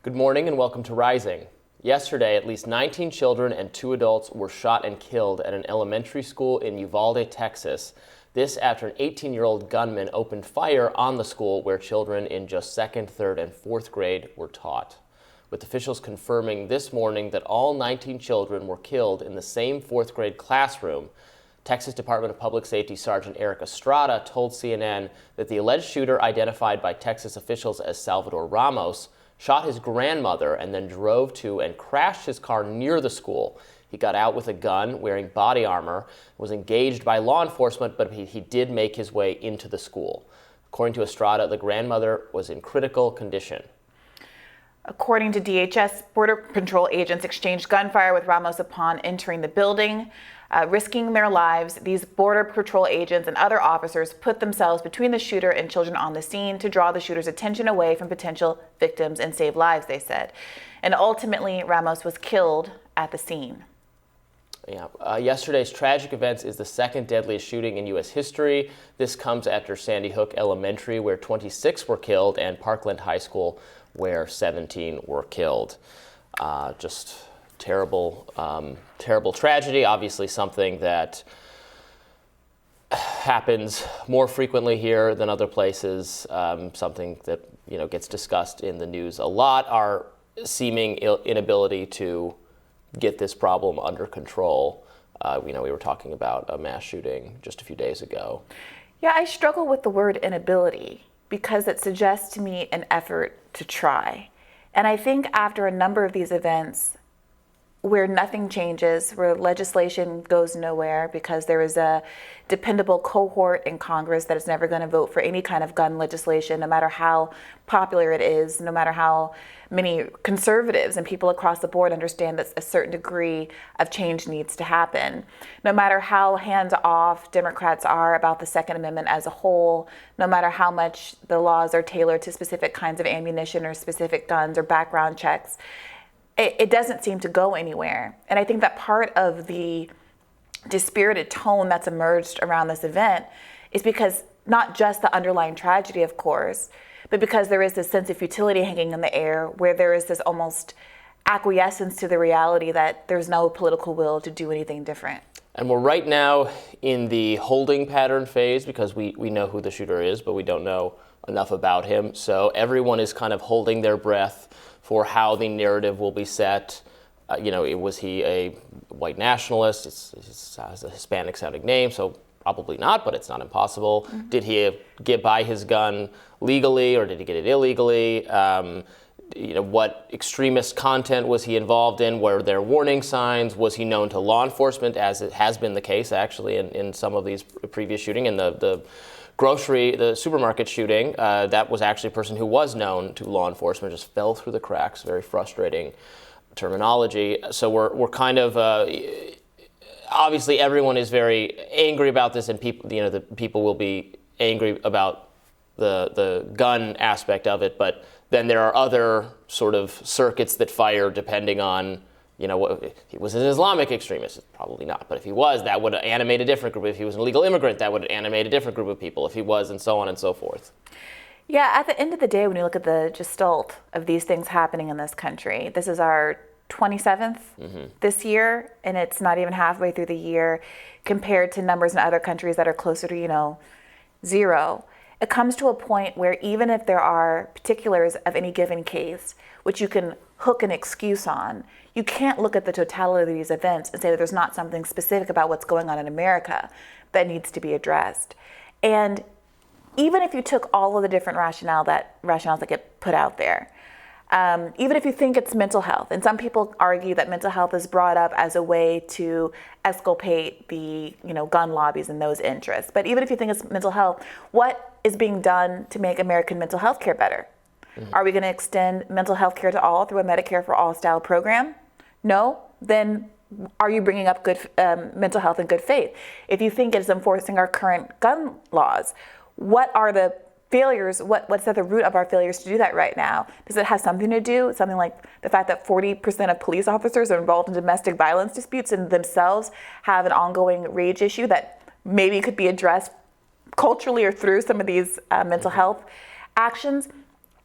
Good morning and welcome to Rising. Yesterday, at least 19 children and 2 adults were shot and killed at an elementary school in Uvalde, Texas. This after an 18-year-old gunman opened fire on the school where children in just 2nd, 3rd, and 4th grade were taught. With officials confirming this morning that all 19 children were killed in the same 4th grade classroom. Texas Department of Public Safety Sergeant Eric Estrada told CNN that the alleged shooter, identified by Texas officials as Salvador Ramos, shot his grandmother and then drove to and crashed his car near the school. He got out with a gun, wearing body armor, was engaged by law enforcement, but he did make his way into the school. According to Estrada, the grandmother was in critical condition. According to DHS, Border Patrol agents exchanged gunfire with Ramos upon entering the building. Risking their lives, these Border Patrol agents and other officers put themselves between the shooter and children on the scene to draw the shooter's attention away from potential victims and save lives, they said. And ultimately, Ramos was killed at the scene. Yesterday's tragic events is the 2nd deadliest shooting in U.S. history. This comes after Sandy Hook Elementary, where 26 were killed, and Parkland High School, where 17 were killed. Just terrible tragedy. Obviously something that happens more frequently here than other places. Something that gets discussed in the news a lot. Our seeming inability to get this problem under control. We were talking about a mass shooting just a few days ago. Yeah, I struggle with the word inability because it suggests to me an effort to try. And I think after a number of these events, where nothing changes, where legislation goes nowhere because there is a dependable cohort in Congress that is never going to vote for any kind of gun legislation, no matter how popular it is, no matter how many conservatives and people across the board understand that a certain degree of change needs to happen. No matter how hands-off Democrats are about the Second Amendment as a whole, no matter how much the laws are tailored to specific kinds of ammunition or specific guns or background checks, it doesn't seem to go anywhere. And I think that part of the dispirited tone that's emerged around this event is because not just the underlying tragedy, of course, but because there is this sense of futility hanging in the air where there is this almost acquiescence to the reality that there's no political will to do anything different. And we're right now in the holding pattern phase because we know who the shooter is, but we don't know enough about him. So everyone is kind of holding their breath for how the narrative will be set. Was he a white nationalist? It has a Hispanic-sounding name, so probably not, but it's not impossible. Mm-hmm. Did he buy his gun legally, or did he get it illegally? What extremist content was he involved in? Were there warning signs? Was he known to law enforcement, as it has been the case, actually, in some of these previous shootings? In the supermarket shooting, that was actually a person who was known to law enforcement, just fell through the cracks. Very frustrating terminology. So we're kind of obviously everyone is very angry about this, and the people will be angry about the gun aspect of it. But then there are other sort of circuits that fire depending on. If he was an Islamic extremist, probably not. But if he was, that would animate a different group. If he was an illegal immigrant, that would animate a different group of people. If he was, and so on and so forth. Yeah, at the end of the day, when you look at the gestalt of these things happening in this country, this is our 27th this year, and it's not even halfway through the year compared to numbers in other countries that are closer to, 0. It comes to a point where even if there are particulars of any given case, which you can hook an excuse on, you can't look at the totality of these events and say that there's not something specific about what's going on in America that needs to be addressed. And even if you took all of the different rationales that get put out there, even if you think it's mental health, and some people argue that mental health is brought up as a way to exculpate the gun lobbies and those interests. But even if you think it's mental health, what is being done to make American mental health care better? Mm-hmm. Are we going to extend mental health care to all through a Medicare for All style program? No? Then are you bringing up good mental health in good faith? If you think it's enforcing our current gun laws, what are the failures, what's at the root of our failures to do that right now? Does it have something to do with something like the fact that 40% of police officers are involved in domestic violence disputes and themselves have an ongoing rage issue that maybe could be addressed culturally or through some of these mental health actions?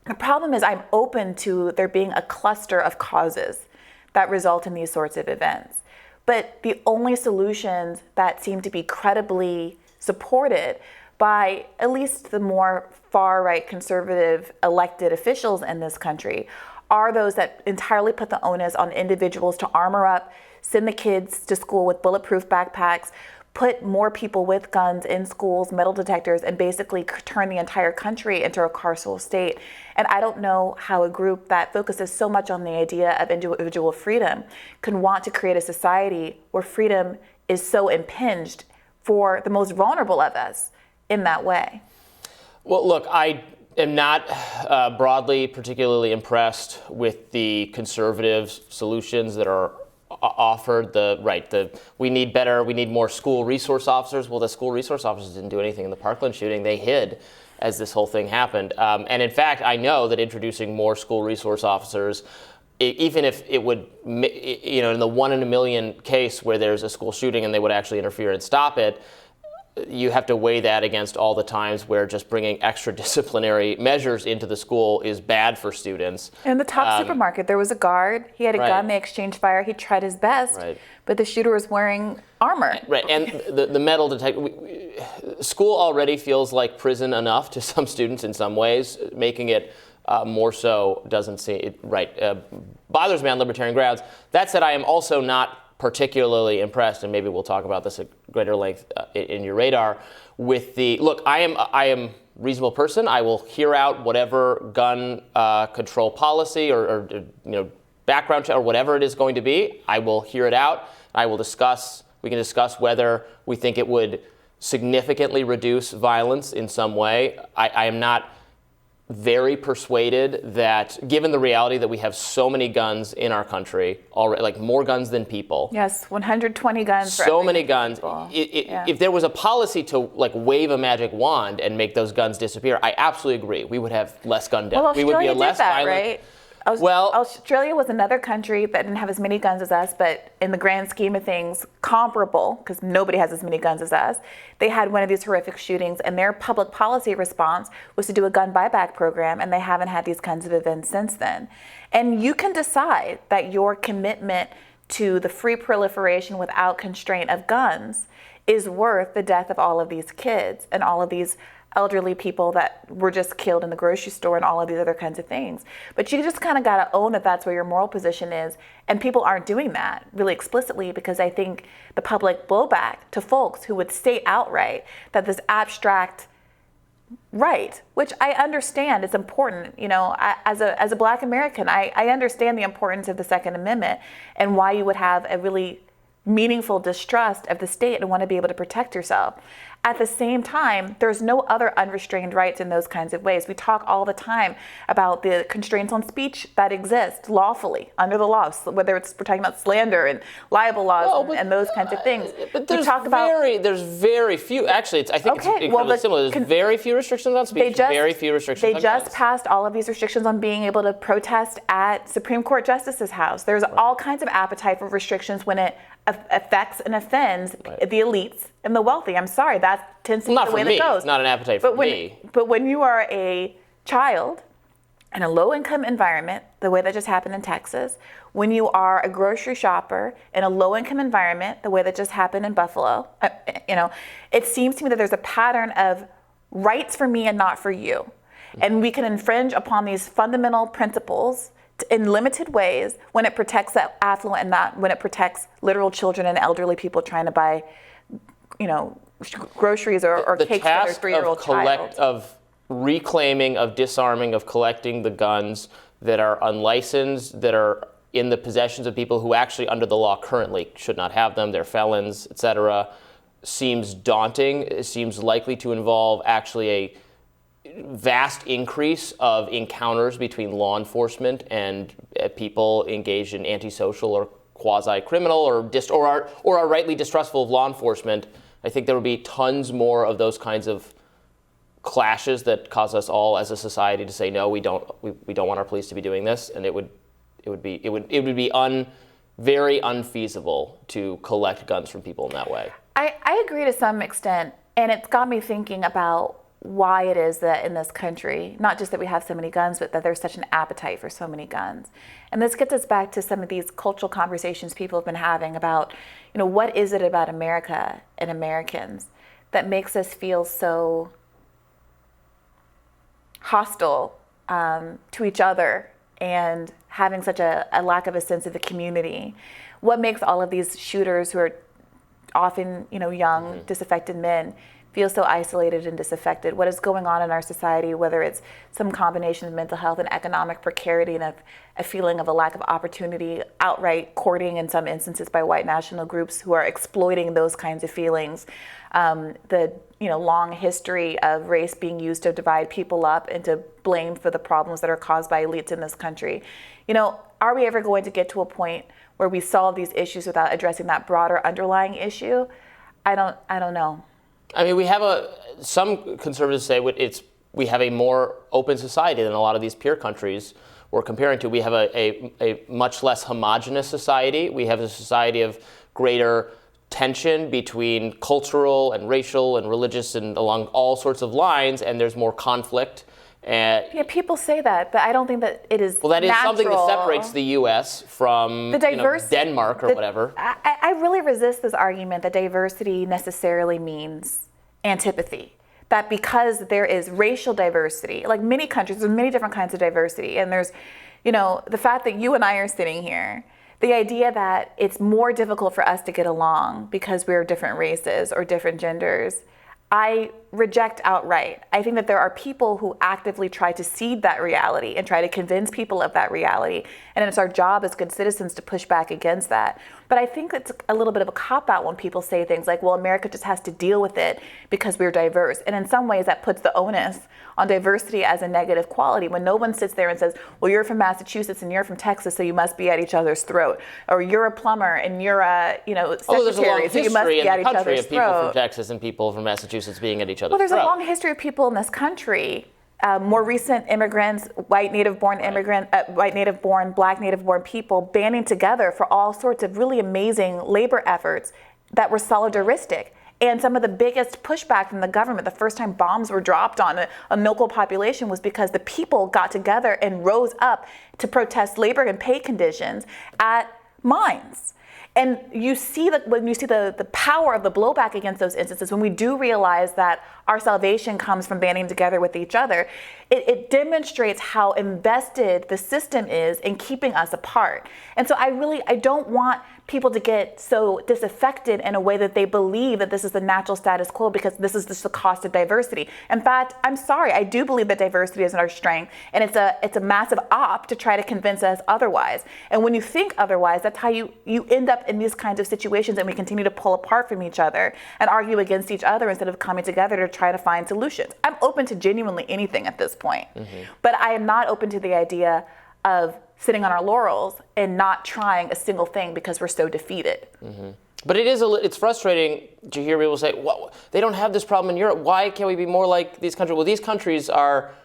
The problem is I'm open to there being a cluster of causes that result in these sorts of events. But the only solutions that seem to be credibly supported by at least the more far-right conservative elected officials in this country are those that entirely put the onus on individuals to armor up, send the kids to school with bulletproof backpacks, put more people with guns in schools, metal detectors, and basically turn the entire country into a carceral state. And I don't know how a group that focuses so much on the idea of individual freedom can want to create a society where freedom is so impinged for the most vulnerable of us in that way. Well, look, I am not broadly particularly impressed with the conservative solutions that are offered. We need more school resource officers. Well, the school resource officers didn't do anything in the Parkland shooting. They hid as this whole thing happened. And in fact, I know that introducing more school resource officers, even if it would, in the 1 in a million case where there's a school shooting and they would actually interfere and stop it, you have to weigh that against all the times where just bringing extra disciplinary measures into the school is bad for students. In the top supermarket, there was a guard. He had a gun. They exchanged fire. He tried his best, but the shooter was wearing armor. Right, and the metal detector. School already feels like prison enough to some students in some ways. Making it more so doesn't seem bothers me on libertarian grounds. That said, I am also not particularly impressed, and maybe we'll talk about this at greater length in your radar, with the, look, I am a reasonable person. I will hear out whatever gun control policy or background check or whatever it is going to be. I will hear it out. We can discuss whether we think it would significantly reduce violence in some way. I am not very persuaded that, given the reality that we have so many guns in our country already, like more guns than people. Yes, 120 guns. So many guns. If there was a policy to wave a magic wand and make those guns disappear, I absolutely agree. We would have less gun death. Well, Australia we would be a less did that, violent. right? Australia was another country that didn't have as many guns as us, but in the grand scheme of things, comparable, because nobody has as many guns as us. They had one of these horrific shootings, and their public policy response was to do a gun buyback program, and they haven't had these kinds of events since then. And you can decide that your commitment to the free proliferation without constraint of guns is worth the death of all of these kids and all of these elderly people that were just killed in the grocery store and all of these other kinds of things. But you just kind of got to own that that's where your moral position is. And people aren't doing that really explicitly, because I think the public blowback to folks who would state outright that this abstract right, which I understand is important, as a Black American, I understand the importance of the Second Amendment and why you would have a really meaningful distrust of the state and want to be able to protect yourself. At the same time, there's no other unrestrained rights in those kinds of ways. We talk all the time about the constraints on speech that exist lawfully under the law, whether it's we're talking about slander and libel laws and those kinds of things. But there's very few. Actually, it's incredibly similar. There's very few restrictions on speech. Very few restrictions on guns. They just passed all of these restrictions on being able to protest at Supreme Court Justice's house. There's all kinds of appetite for restrictions when it affects and offends the elites and the wealthy. I'm sorry, that tends to be the way that goes. It's not an appetite for me. But when you are a child in a low-income environment, the way that just happened in Texas, when you are a grocery shopper in a low-income environment, the way that just happened in Buffalo, it seems to me that there's a pattern of rights for me and not for you. And we can infringe upon these fundamental principles in limited ways when it protects the affluent and not when it protects literal children and elderly people trying to buy, groceries or cakes for their 3-year-old child. Of reclaiming, of disarming, of collecting the guns that are unlicensed, that are in the possessions of people who actually under the law currently should not have them, they're felons, etc., seems daunting. It seems likely to involve actually a vast increase of encounters between law enforcement and people engaged in antisocial or quasi-criminal or are rightly distrustful of law enforcement. I think there would be tons more of those kinds of clashes that cause us all as a society to say no, we don't want our police to be doing this, and it would be very unfeasible to collect guns from people in that way. I agree to some extent, and it's got me thinking about why it is that in this country, not just that we have so many guns, but that there's such an appetite for so many guns. And this gets us back to some of these cultural conversations people have been having about, what is it about America and Americans that makes us feel so hostile to each other and having such a lack of a sense of the community? What makes all of these shooters who are often, young, disaffected men feel so isolated and disaffected? What is going on in our society, whether it's some combination of mental health and economic precarity and a feeling of a lack of opportunity, outright courting in some instances by white national groups who are exploiting those kinds of feelings, the long history of race being used to divide people up and to blame for the problems that are caused by elites in this country. Are we ever going to get to a point where we solve these issues without addressing that broader underlying issue? I don't know. I mean, some conservatives say we have a more open society than a lot of these peer countries we're comparing to. We have a much less homogenous society. We have a society of greater tension between cultural and racial and religious and along all sorts of lines, and there's more conflict. Yeah, people say that, but I don't think that it is. Well, that natural. is something that separates the U.S. from the Denmark or whatever. I really resist this argument that diversity necessarily means antipathy. That because there is racial diversity, like many countries, there's many different kinds of diversity, and there's, the fact that you and I are sitting here, the idea that it's more difficult for us to get along because we're different races or different genders, I reject outright. I think that there are people who actively try to seed that reality and try to convince people of that reality. And it's our job as good citizens to push back against that. But I think it's a little bit of a cop-out when people say things like, well, America just has to deal with it because we're diverse. And in some ways that puts the onus on diversity as a negative quality when no one sits there and says, well, you're from Massachusetts and you're from Texas, so you must be at each other's throat. Or you're a plumber and you're a, secretary, so you must be at each other's throat. There's a long history in the country of people from Texas and people from Massachusetts being at each other's throat. Well, there's a long history of people in this country, more recent immigrants, white native-born Black native-born people banding together for all sorts of really amazing labor efforts that were solidaristic. And some of the biggest pushback from the government, the first time bombs were dropped on a local population, was because the people got together and rose up to protest labor and pay conditions at mines. And you see that when you see the power of the blowback against those instances, when we do realize that our salvation comes from banding together with each other, it demonstrates how invested the system is in keeping us apart. And so I don't want people to get so disaffected in a way that they believe that this is the natural status quo because this is just the cost of diversity. In fact, I'm sorry, I do believe that diversity is our strength, and it's a massive op to try to convince us otherwise. And when you think otherwise, that's how you end up in these kinds of situations, and we continue to pull apart from each other and argue against each other instead of coming together to try to find solutions. I'm open to genuinely anything at this point, but I am not open to the idea of sitting on our laurels and not trying a single thing because we're so defeated. But it's frustrating to hear people say, well, they don't have this problem in Europe. Why can't we be more like these countries? Well, these countries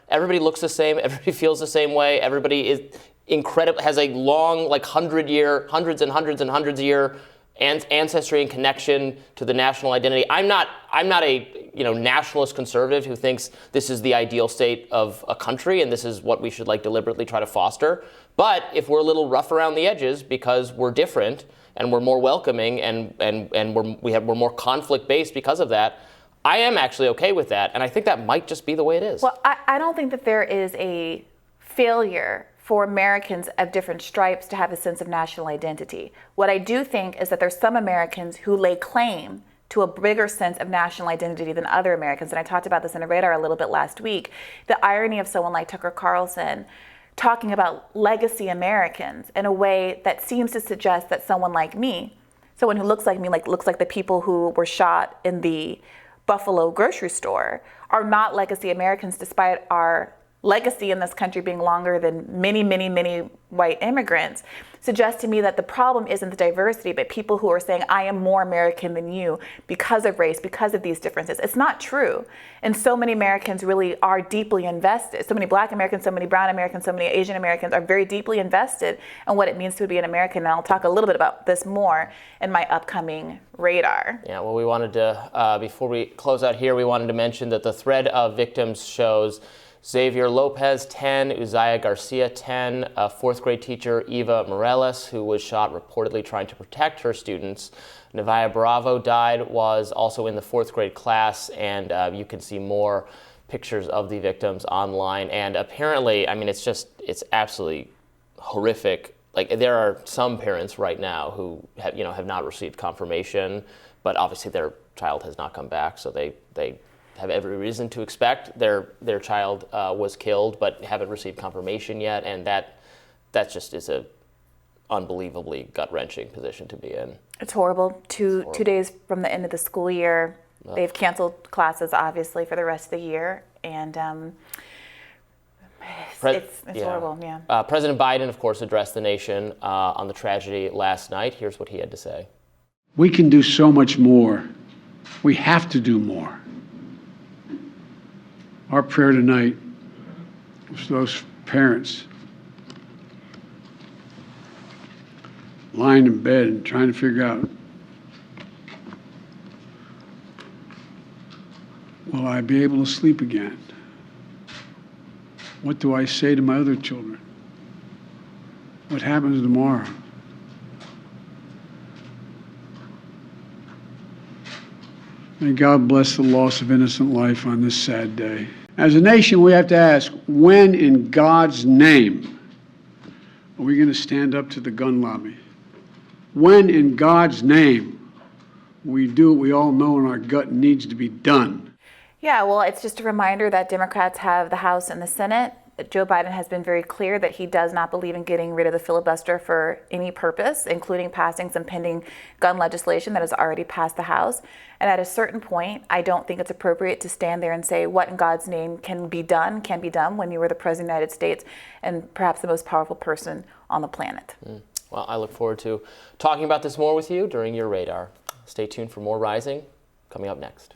everybody looks the same, everybody feels the same way, everybody is incredible, has a long, hundreds and hundreds of year ancestry and connection to the national identity. I'm not a nationalist conservative who thinks this is the ideal state of a country and this is what we should deliberately try to foster. But if we're a little rough around the edges because we're different and we're more welcoming and we're more conflict based because of that, I am actually okay with that, and I think that might just be the way it is. Well, I don't think that there is a failure for Americans of different stripes to have a sense of national identity. What I do think is that there's some Americans who lay claim to a bigger sense of national identity than other Americans. And I talked about this in a radar a little bit last week. The irony of someone like Tucker Carlson talking about legacy Americans in a way that seems to suggest that someone like me, someone who looks like me, looks like the people who were shot in the Buffalo grocery store, are not legacy Americans despite our legacy in this country being longer than many, many, many white immigrants, suggests to me that the problem isn't the diversity, but people who are saying, I am more American than you because of race, because of these differences. It's not true. And so many Americans really are deeply invested. So many Black Americans, so many brown Americans, so many Asian Americans are very deeply invested in what it means to be an American. And I'll talk a little bit about this more in my upcoming radar. Yeah, well, we wanted to, before we close out here, we wanted to mention that the thread of victims shows Xavier Lopez, 10, Uzziah Garcia, 10, a fourth grade teacher, Eva Morales, who was shot reportedly trying to protect her students. Nevaeh Bravo died, was also in the fourth grade class, and you can see more pictures of the victims online. And apparently, I mean, it's absolutely horrific. Like, there are some parents right now who have not received confirmation, but obviously their child has not come back, so they have every reason to expect their child was killed, but haven't received confirmation yet, and that just is a unbelievably gut-wrenching position to be in. It's horrible. Two days from the end of the school year, they've canceled classes, obviously, for the rest of the year, and it's horrible. Yeah. President Biden, of course, addressed the nation on the tragedy last night. Here's what he had to say. We can do so much more. We have to do more. Our prayer tonight was those parents lying in bed and trying to figure out, will I be able to sleep again? What do I say to my other children? What happens tomorrow? May God bless the loss of innocent life on this sad day. As a nation, we have to ask, when in God's name are we going to stand up to the gun lobby? When in God's name we do what we all know in our gut needs to be done? Yeah, well, it's just a reminder that Democrats have the House and the Senate. Joe Biden has been very clear that he does not believe in getting rid of the filibuster for any purpose, including passing some pending gun legislation that has already passed the House. And at a certain point, I don't think it's appropriate to stand there and say what in God's name can be done when you were the President of the United States and perhaps the most powerful person on the planet. Well, I look forward to talking about this more with you during your radar. Stay tuned for more Rising coming up next.